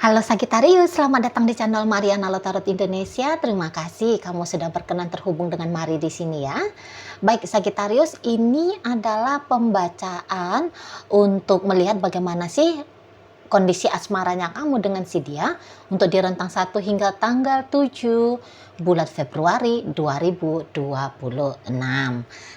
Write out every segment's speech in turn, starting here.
Halo Sagittarius, selamat datang di channel Mariana Tarot Indonesia. Terima kasih kamu sudah berkenan terhubung dengan Mari di sini ya. Baik Sagittarius, ini adalah pembacaan untuk melihat bagaimana sih kondisi asmaranya kamu dengan si dia untuk di rentang 1 hingga tanggal 7 bulan Februari 2026.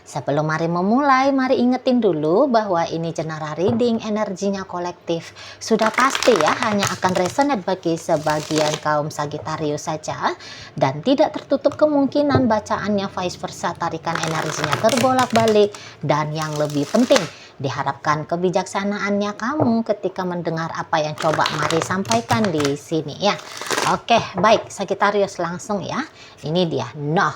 Sebelum mari memulai, mari ingetin dulu bahwa ini general reading, energinya kolektif. Sudah pasti ya, hanya akan resonate bagi sebagian kaum Sagittarius saja dan tidak tertutup kemungkinan bacaannya vice versa, tarikan energinya terbolak-balik, dan yang lebih penting diharapkan kebijaksanaannya kamu ketika mendengar apa yang coba Mari sampaikan di sini ya. Oke, baik Sagittarius, langsung ya. Ini dia. Nah,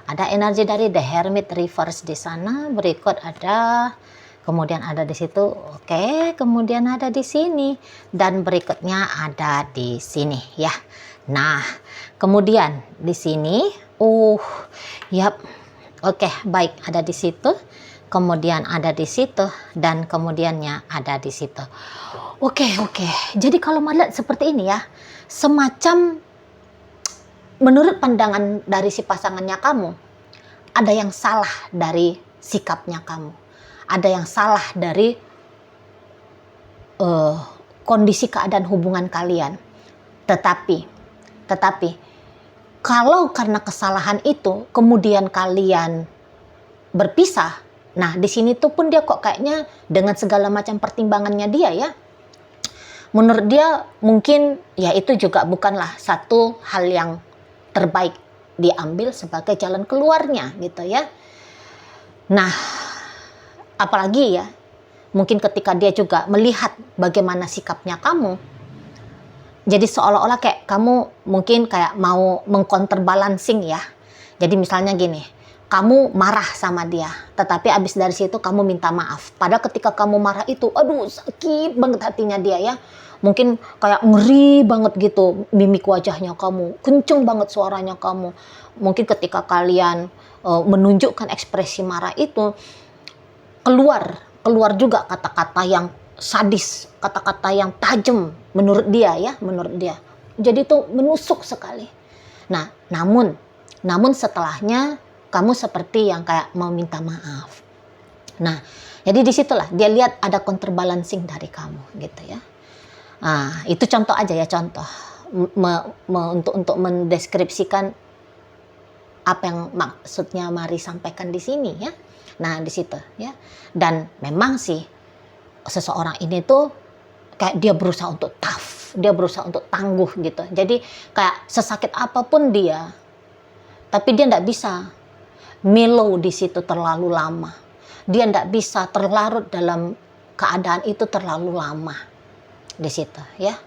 ada energi dari The Hermit reverse di sana. Berikut ada, kemudian ada di situ. Oke, kemudian ada di sini dan berikutnya ada di sini ya. Nah, kemudian di sini, yap. Oke, baik, ada di situ. Kemudian ada di situ dan kemudiannya ada di situ. Oke. Jadi kalau melihat seperti ini ya, semacam menurut pandangan dari si pasangannya kamu, ada yang salah dari sikapnya kamu. Ada yang salah dari kondisi keadaan hubungan kalian. Tetapi kalau karena kesalahan itu kemudian kalian berpisah. Nah, di sini tuh pun dia kok kayaknya dengan segala macam pertimbangannya dia ya. Menurut dia mungkin ya itu juga bukanlah satu hal yang terbaik diambil sebagai jalan keluarnya gitu ya. Nah, apalagi ya, mungkin ketika dia juga melihat bagaimana sikapnya kamu. Jadi seolah-olah kayak kamu mungkin kayak mau mengcounterbalancing ya. Jadi misalnya gini, kamu marah sama dia, tetapi abis dari situ kamu minta maaf. Padahal ketika kamu marah itu, aduh sakit banget hatinya dia ya. Mungkin kayak ngeri banget gitu mimik wajahnya kamu, kenceng banget suaranya kamu. Mungkin ketika kalian menunjukkan ekspresi marah itu, keluar juga kata-kata yang sadis, kata-kata yang tajam menurut dia ya, menurut dia. Jadi itu menusuk sekali. Nah, namun setelahnya kamu seperti yang kayak mau minta maaf. Nah, jadi disitulah dia lihat ada counterbalancing dari kamu gitu ya. Nah, itu contoh aja ya, contoh untuk mendeskripsikan apa yang maksudnya Mari sampaikan di sini ya. Nah, di situ ya. Dan memang sih seseorang ini tuh kayak dia berusaha untuk tough, dia berusaha untuk tangguh gitu. Jadi kayak sesakit apapun dia, tapi dia nggak bisa mellow di situ terlalu lama. Dia nggak bisa terlarut dalam keadaan itu terlalu lama di situ ya.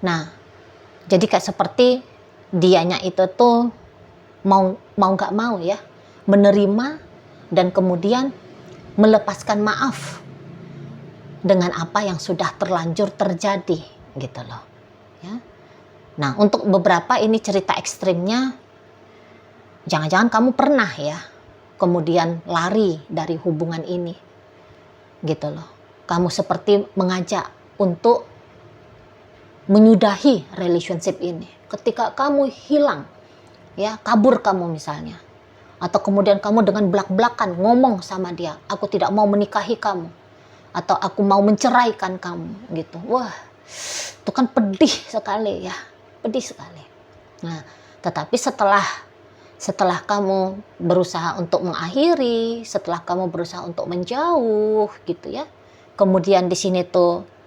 Nah, jadi kayak seperti dianya itu tuh mau nggak mau ya menerima dan kemudian melepaskan maaf dengan apa yang sudah terlanjur terjadi gitu loh ya. Nah, untuk beberapa ini cerita ekstrimnya, jangan-jangan kamu pernah ya kemudian lari dari hubungan ini gitu loh. Kamu seperti mengajak untuk menyudahi relationship ini. Ketika kamu hilang ya, kabur kamu misalnya, atau kemudian kamu dengan belak-belakan ngomong sama dia, aku tidak mau menikahi kamu, atau aku mau menceraikan kamu gitu. Wah, itu kan pedih sekali ya, pedih sekali. Nah, tetapi setelah kamu berusaha untuk mengakhiri, setelah kamu berusaha untuk menjauh gitu ya, kemudian di sini tuh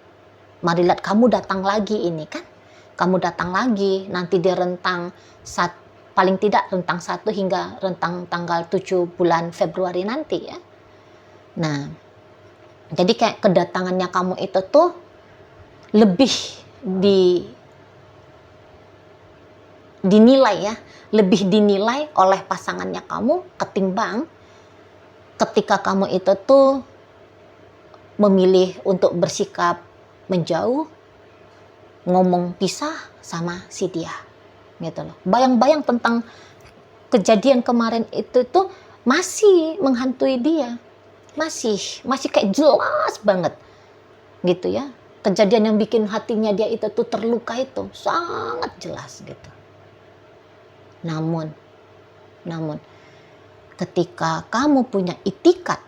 Mari lihat kamu datang lagi ini kan, kamu datang lagi nanti di rentang paling tidak rentang 1 hingga rentang tanggal 7 bulan Februari nanti ya. Nah, jadi kayak kedatangannya kamu itu tuh lebih dinilai ya, lebih dinilai oleh pasangannya kamu ketimbang ketika kamu itu tuh memilih untuk bersikap menjauh, ngomong pisah sama si dia gitu loh. Bayang-bayang tentang kejadian kemarin itu tuh masih menghantui dia, masih kayak jelas banget gitu ya. kejadian yang bikin hatinya dia itu tuh terluka itu sangat jelas gitu. Namun ketika kamu punya itikat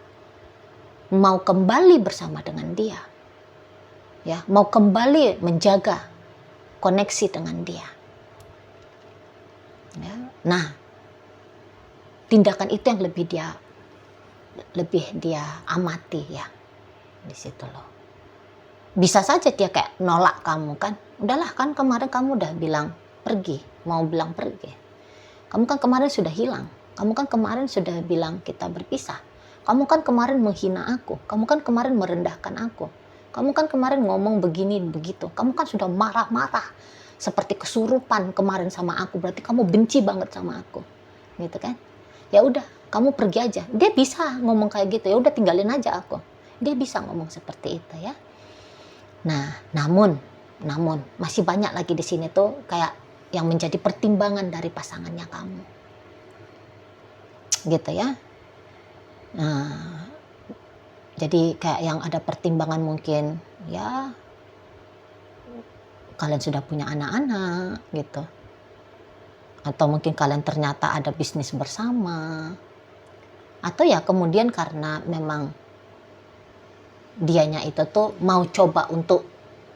mau kembali bersama dengan dia, ya, mau kembali menjaga koneksi dengan dia, ya, nah tindakan itu yang lebih dia amati ya di situ loh. Bisa saja dia kayak nolak kamu kan, udahlah kan kemarin kamu udah bilang pergi, mau bilang pergi, kamu kan kemarin sudah hilang, kamu kan kemarin sudah bilang kita berpisah, kamu kan kemarin menghina aku, kamu kan kemarin merendahkan aku, kamu kan kemarin ngomong begini begitu, kamu kan sudah marah-marah seperti kesurupan kemarin sama aku, berarti kamu benci banget sama aku, gitu kan? Ya udah, kamu pergi aja. Dia bisa ngomong kayak gitu, ya udah tinggalin aja aku. Dia bisa ngomong seperti itu ya. Nah, namun masih banyak lagi di sini tuh kayak yang menjadi pertimbangan dari pasangannya kamu, gitu ya. Nah, jadi kayak yang ada pertimbangan mungkin ya kalian sudah punya anak-anak gitu, atau mungkin kalian ternyata ada bisnis bersama, atau ya kemudian karena memang dianya itu tuh mau coba untuk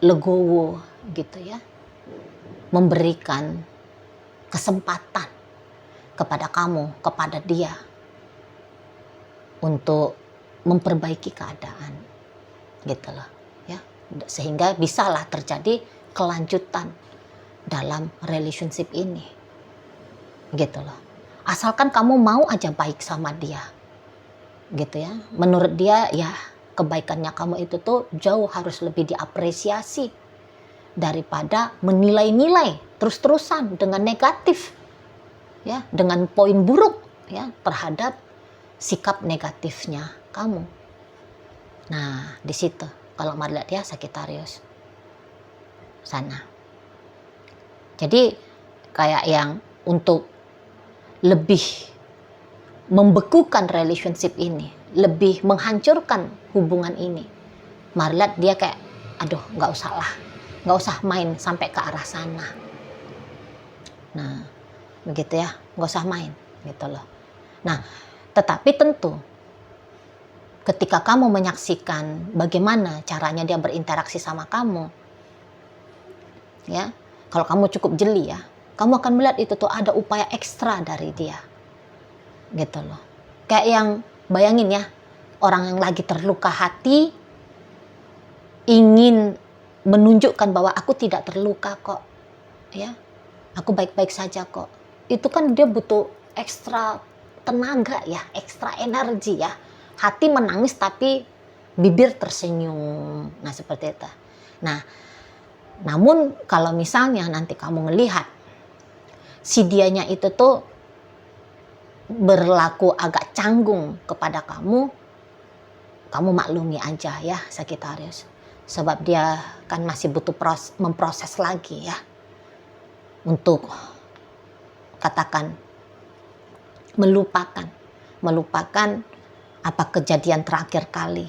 legowo gitu ya, memberikan kesempatan kepada kamu, kepada dia untuk memperbaiki keadaan gitu loh ya, sehingga bisalah terjadi kelanjutan dalam relationship ini gitu loh. Asalkan kamu mau aja baik sama dia gitu ya, menurut dia ya kebaikannya kamu itu tuh jauh harus lebih diapresiasi daripada menilai-nilai terus-terusan dengan negatif ya, dengan poin buruk ya terhadap sikap negatifnya kamu. Nah di situ kalau melihat dia Sagittarius sana, jadi kayak yang untuk lebih membekukan relationship ini, lebih menghancurkan hubungan ini, Marliat dia kayak aduh nggak usah main sampai ke arah sana. Nah begitu ya, nggak usah main gitu loh. Nah tetapi tentu ketika kamu menyaksikan bagaimana caranya dia berinteraksi sama kamu ya, kalau kamu cukup jeli ya, kamu akan melihat itu tuh ada upaya ekstra dari dia gitu loh. Kayak yang bayangin ya, orang yang lagi terluka hati ingin menunjukkan bahwa aku tidak terluka kok ya, aku baik-baik saja kok. Itu kan dia butuh ekstra tenaga ya, ekstra energi ya. Hati menangis tapi bibir tersenyum. Nah seperti itu. Nah namun kalau misalnya nanti kamu melihat si dianya itu tuh berlaku agak canggung kepada kamu maklumi aja ya Sagittarius. Sebab dia kan masih butuh memproses lagi ya, untuk katakan melupakan apa kejadian terakhir kali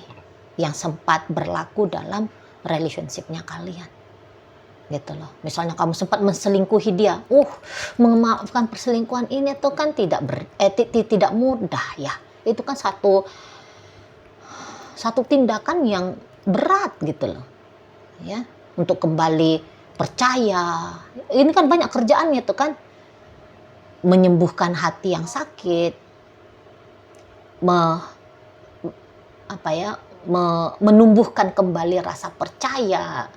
yang sempat berlaku dalam relationship-nya kalian gitu loh. Misalnya kamu sempat menselingkuhi dia, memaafkan perselingkuhan ini tuh kan tidak mudah ya. Itu kan satu tindakan yang berat gitu loh ya, untuk kembali percaya. Ini kan banyak kerjaannya tuh kan, menyembuhkan hati yang sakit, menumbuhkan kembali rasa percaya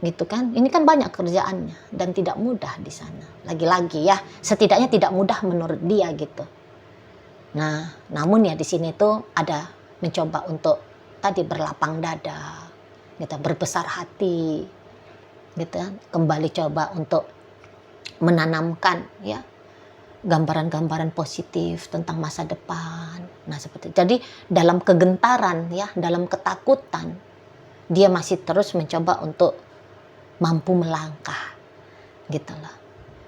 gitu kan. Ini kan banyak kerjaannya dan tidak mudah di sana. Lagi-lagi ya, setidaknya tidak mudah menurut dia gitu. Nah, namun ya di sini tuh ada mencoba untuk tadi berlapang dada, gitu, berbesar hati, gitu kan. Kembali coba untuk menanamkan ya gambaran-gambaran positif tentang masa depan. Nah, seperti itu. Jadi dalam kegentaran ya, dalam ketakutan, dia masih terus mencoba untuk mampu melangkah gitu loh,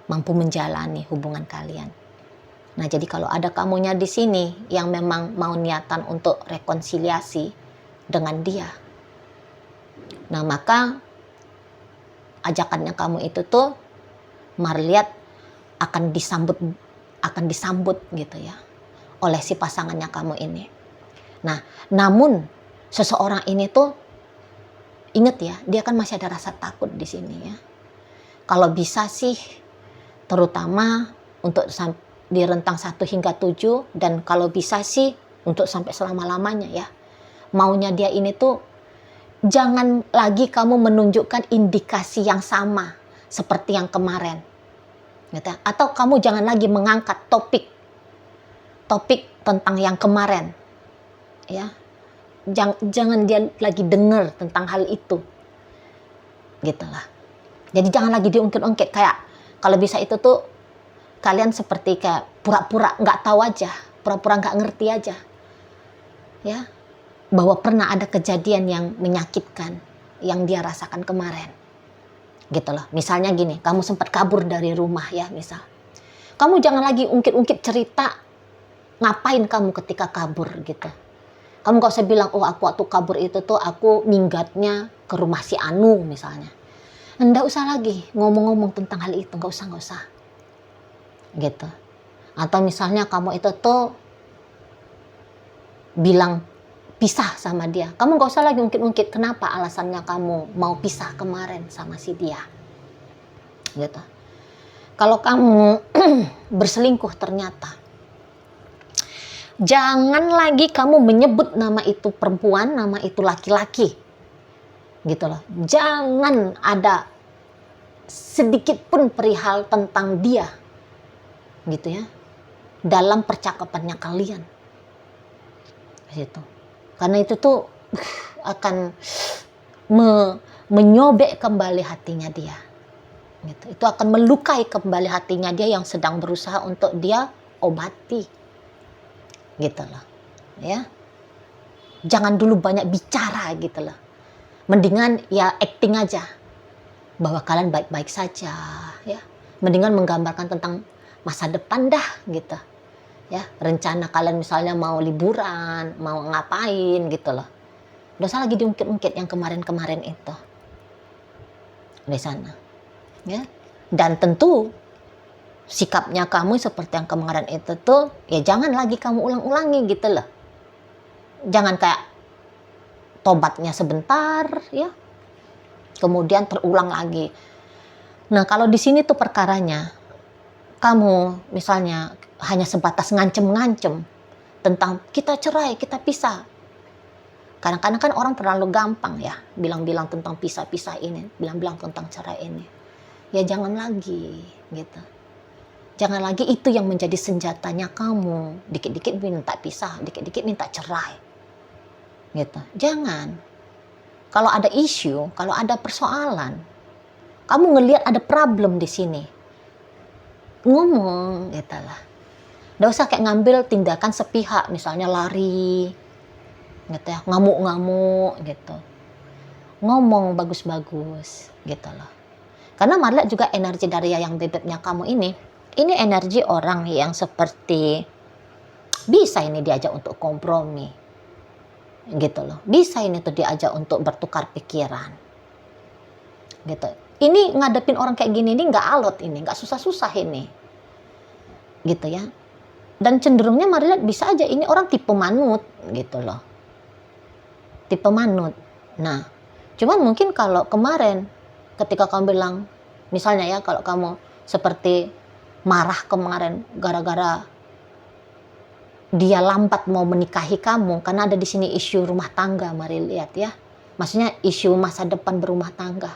mampu menjalani hubungan kalian. Nah jadi kalau ada kamunya di sini yang memang mau niatan untuk rekonsiliasi dengan dia, Nah, maka ajakannya kamu itu tuh Marliat akan disambut gitu ya oleh si pasangannya kamu ini. Nah, namun seseorang ini tuh ingat ya, dia kan masih ada rasa takut di sini ya. Kalau bisa sih terutama untuk di rentang 1 hingga 7, dan kalau bisa sih untuk sampai selama-lamanya ya. Maunya dia ini tuh jangan lagi kamu menunjukkan indikasi yang sama seperti yang kemarin. Gitu. Atau kamu jangan lagi mengangkat topik tentang yang kemarin. Ya. Jangan dia lagi dengar tentang hal itu. Gitu lah. Jadi jangan lagi diungkit-ungkit, kayak kalau bisa itu tuh kalian seperti kayak pura-pura nggak tahu aja, pura-pura nggak ngerti aja. Ya. Bahwa pernah ada kejadian yang menyakitkan yang dia rasakan kemarin. Gitu loh. Misalnya gini, kamu sempat kabur dari rumah ya, misal. Kamu jangan lagi ungkit-ungkit cerita ngapain kamu ketika kabur gitu. Kamu gak usah bilang, oh aku waktu kabur itu tuh aku minggatnya ke rumah si Anu misalnya. Nggak usah lagi ngomong-ngomong tentang hal itu, nggak usah. Gitu. Atau misalnya kamu itu tuh bilang pisah sama dia. Kamu gak usah lagi ungkit-ungkit kenapa alasannya kamu mau pisah kemarin sama si dia. Gitu. Kalau kamu berselingkuh ternyata, jangan lagi kamu menyebut nama itu perempuan, nama itu laki-laki. Gitu loh. Jangan ada sedikit pun perihal tentang dia. Gitu ya. Dalam percakapannya kalian. Gitu. Karena itu tuh akan menyobek kembali hatinya dia. Gitu. Itu akan melukai kembali hatinya dia yang sedang berusaha untuk dia obati. Gitu loh. Ya. Jangan dulu banyak bicara gitu loh. Mendingan ya acting aja. Bahwa kalian baik-baik saja. Ya. Mendingan menggambarkan tentang masa depan dah gitu. Ya, rencana kalian misalnya mau liburan, mau ngapain gitu loh. Nggak usah lagi diungkit-ungkit yang kemarin-kemarin itu. Di sana. Ya. Dan tentu sikapnya kamu seperti yang kemarin itu tuh, ya jangan lagi kamu ulang-ulangi gitu loh. Jangan kayak tobatnya sebentar ya. Kemudian terulang lagi. Nah, kalau di sini tuh perkaranya, kamu misalnya hanya sebatas ngancem-ngancem tentang kita cerai, kita pisah. Kadang-kadang kan orang terlalu gampang ya bilang-bilang tentang pisah-pisah ini, bilang-bilang tentang cerai ini. Ya jangan lagi gitu. Jangan lagi itu yang menjadi senjatanya kamu. Dikit-dikit minta pisah, dikit-dikit minta cerai. Gitu. Jangan. Kalau ada isu, kalau ada persoalan, kamu ngelihat ada problem di sini, ngomong gitu lah. Nggak usah kayak ngambil tindakan sepihak, misalnya lari, gitu ya, ngamuk-ngamuk gitu. Ngomong bagus-bagus gitu loh. Karena Marliat juga energi dari yang bebeknya kamu ini energi orang yang seperti bisa ini diajak untuk kompromi. Gitu loh. Bisa ini tuh diajak untuk bertukar pikiran. Gitu. Ini ngadepin orang kayak gini ini nggak alot ini, nggak susah-susah ini. Gitu ya. Dan cenderungnya Marliat bisa aja ini orang tipe manut gitu loh. Tipe manut. Nah, cuman mungkin kalau kemarin ketika kamu bilang, misalnya ya kalau kamu seperti marah kemarin gara-gara dia lambat mau menikahi kamu, karena ada di sini isu rumah tangga, mari lihat ya. Maksudnya isu masa depan berumah tangga.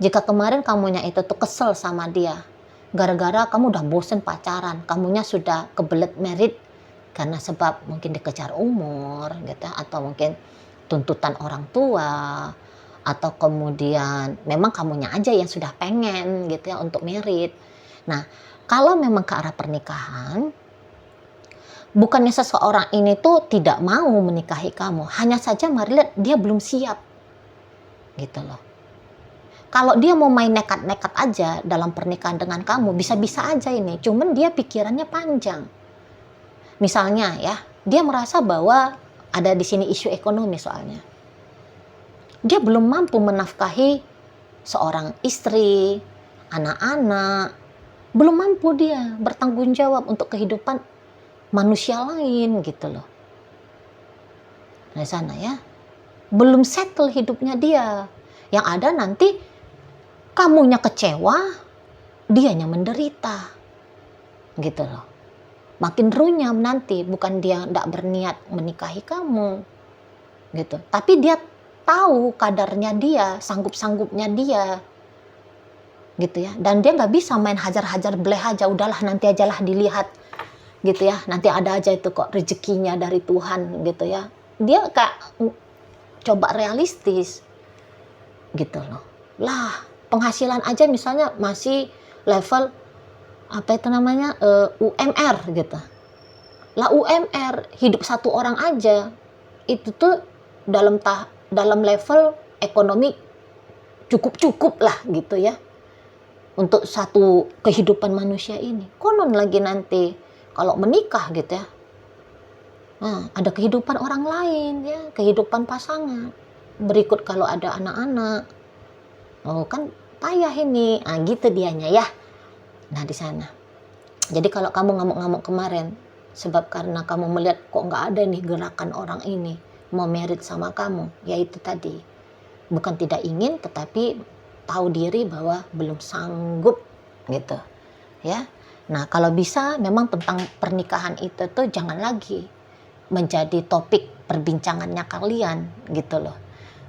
Jika kemarin kamunya itu tuh kesel sama dia, gara-gara kamu udah bosen pacaran, kamunya sudah kebelet merit karena sebab mungkin dikejar umur gitu, atau mungkin tuntutan orang tua, atau kemudian memang kamunya aja yang sudah pengen gitu ya untuk merit. Nah, kalau memang ke arah pernikahan, bukannya seseorang ini tuh tidak mau menikahi kamu, hanya saja Marliat dia belum siap gitu loh. Kalau dia mau main nekat-nekat aja dalam pernikahan dengan kamu, bisa-bisa aja ini. Cuman dia pikirannya panjang. Misalnya ya, dia merasa bahwa ada di sini isu ekonomi soalnya. Dia belum mampu menafkahi seorang istri, anak-anak, belum mampu dia bertanggung jawab untuk kehidupan manusia lain gitu loh. Dari sana ya, belum settle hidupnya dia. Yang ada nanti kamunya kecewa, dianya menderita. Gitu loh. Makin runyam nanti, bukan dia tidak berniat menikahi kamu. Gitu. Tapi dia tahu kadarnya dia, sanggup-sanggupnya dia. Gitu ya. Dan dia nggak bisa main hajar-hajar bleh aja, udahlah nanti ajalah dilihat. Gitu ya. Nanti ada aja itu kok rezekinya dari Tuhan gitu ya. Dia kayak coba realistis. Gitu loh. Lah, penghasilan aja misalnya masih level apa itu namanya UMR gitu. Lah UMR hidup satu orang aja itu tuh dalam level ekonomi cukup lah gitu ya untuk satu kehidupan manusia ini. Konon lagi nanti kalau menikah gitu ya, nah, ada kehidupan orang lain ya, kehidupan pasangan. Berikut kalau ada anak-anak, oh kan payah ini, gitu dianya ya. Nah di sana. Jadi kalau kamu ngamuk-ngamuk kemarin, sebab karena kamu melihat kok nggak ada nih gerakan orang ini mau merit sama kamu, yaitu tadi bukan tidak ingin, tetapi tahu diri bahwa belum sanggup gitu, ya. Nah kalau bisa memang tentang pernikahan itu tuh jangan lagi menjadi topik perbincangannya kalian gitu loh.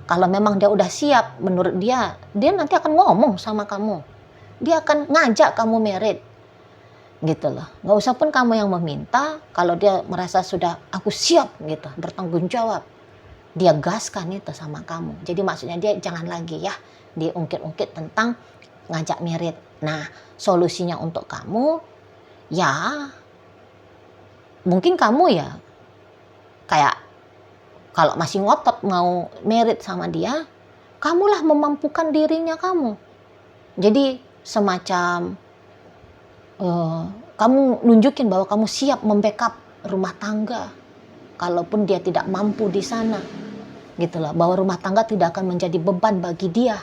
Kalau memang dia udah siap, menurut dia nanti akan ngomong sama kamu. Dia akan ngajak kamu merit. Gitu loh. Nggak usah pun kamu yang meminta, kalau dia merasa sudah aku siap gitu, bertanggung jawab. Dia gaskan itu sama kamu. Jadi maksudnya dia jangan lagi ya diungkit-ungkit tentang ngajak merit. Nah, solusinya untuk kamu ya mungkin kamu ya kayak kalau masih ngotot mau merit sama dia, kamulah memampukan dirinya kamu. Jadi semacam kamu nunjukin bahwa kamu siap membackup rumah tangga. Kalaupun dia tidak mampu di sana. Gitu loh, bahwa rumah tangga tidak akan menjadi beban bagi dia.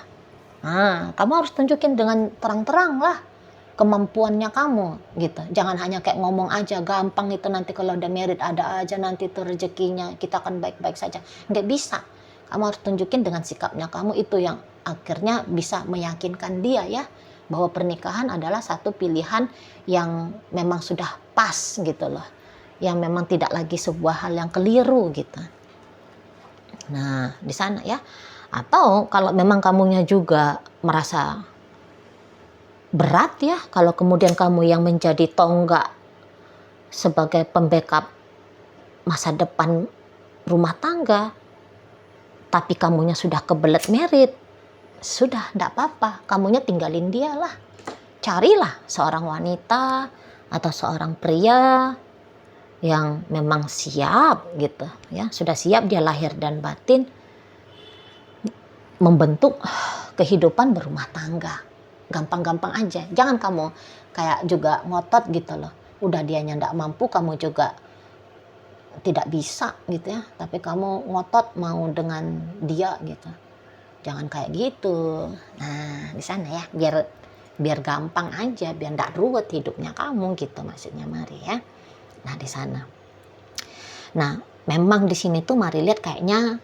Nah, kamu harus tunjukin dengan terang-terang lah kemampuannya kamu gitu. Jangan hanya kayak ngomong aja, gampang itu nanti kalau udah merit ada aja nanti itu rezekinya, kita akan baik-baik saja. Nggak bisa. Kamu harus tunjukin dengan sikapnya kamu, itu yang akhirnya bisa meyakinkan dia ya bahwa pernikahan adalah satu pilihan yang memang sudah pas gitu loh. Yang memang tidak lagi sebuah hal yang keliru gitu. Nah, di sana ya. Atau kalau memang kamunya juga merasa berat ya, kalau kemudian kamu yang menjadi tonggak sebagai pembackup masa depan rumah tangga, tapi kamunya sudah kebelet merit, sudah tidak apa-apa, kamunya tinggalin dia lah. Carilah seorang wanita atau seorang pria yang memang siap gitu ya, sudah siap dia lahir dan batin membentuk kehidupan berumah tangga. Gampang-gampang aja, jangan kamu kayak juga ngotot gitu loh, udah dianya ndak mampu, kamu juga tidak bisa gitu ya, tapi kamu ngotot mau dengan dia gitu, jangan kayak gitu. Nah di sana ya, biar gampang aja, biar ndak ruwet hidupnya kamu gitu maksudnya Mari ya. Nah di sana, nah memang di sini tuh Mari lihat kayaknya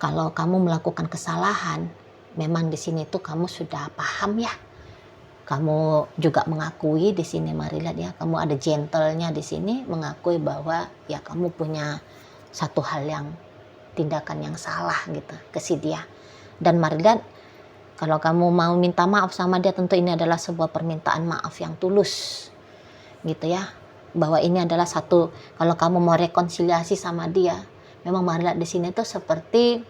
kalau kamu melakukan kesalahan, memang di sini tuh kamu sudah paham ya. Kamu juga mengakui di sini Mari lihat ya, kamu ada gentlenya di sini mengakui bahwa ya kamu punya satu hal yang tindakan yang salah gitu ke si dia. Dan Mari lihat kalau kamu mau minta maaf sama dia, tentu ini adalah sebuah permintaan maaf yang tulus gitu ya. Bahwa ini adalah satu, kalau kamu mau rekonsiliasi sama dia, memang Mari lihat di sini tuh seperti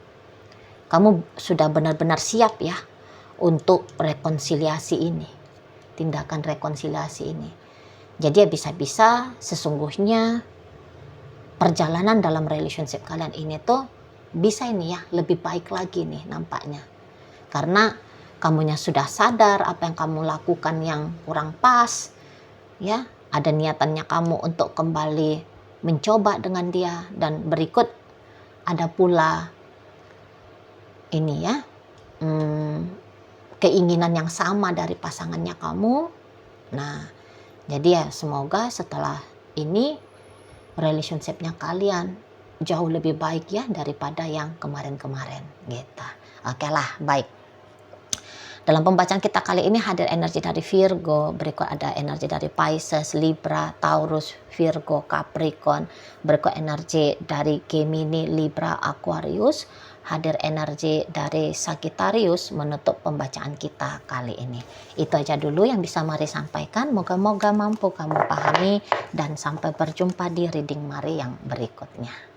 kamu sudah benar-benar siap ya untuk rekonsiliasi ini. Tindakan rekonsiliasi ini. Jadi ya bisa-bisa sesungguhnya perjalanan dalam relationship kalian ini tuh bisa ini ya lebih baik lagi nih nampaknya. Karena kamunya sudah sadar apa yang kamu lakukan yang kurang pas ya, ada niatannya kamu untuk kembali mencoba dengan dia, dan berikut ada pula ini ya, keinginan yang sama dari pasangannya kamu. Nah, jadi ya semoga setelah ini relationship-nya kalian jauh lebih baik ya daripada yang kemarin-kemarin gitu. Oke lah, baik. Dalam pembacaan kita kali ini hadir energi dari Virgo, berikut ada energi dari Pisces, Libra, Taurus, Virgo, Capricorn, berikut energi dari Gemini, Libra, Aquarius, hadir energi dari Sagittarius menutup pembacaan kita kali ini. Itu aja dulu yang bisa Mari sampaikan, moga-moga mampu kamu pahami dan sampai berjumpa di reading Mari yang berikutnya.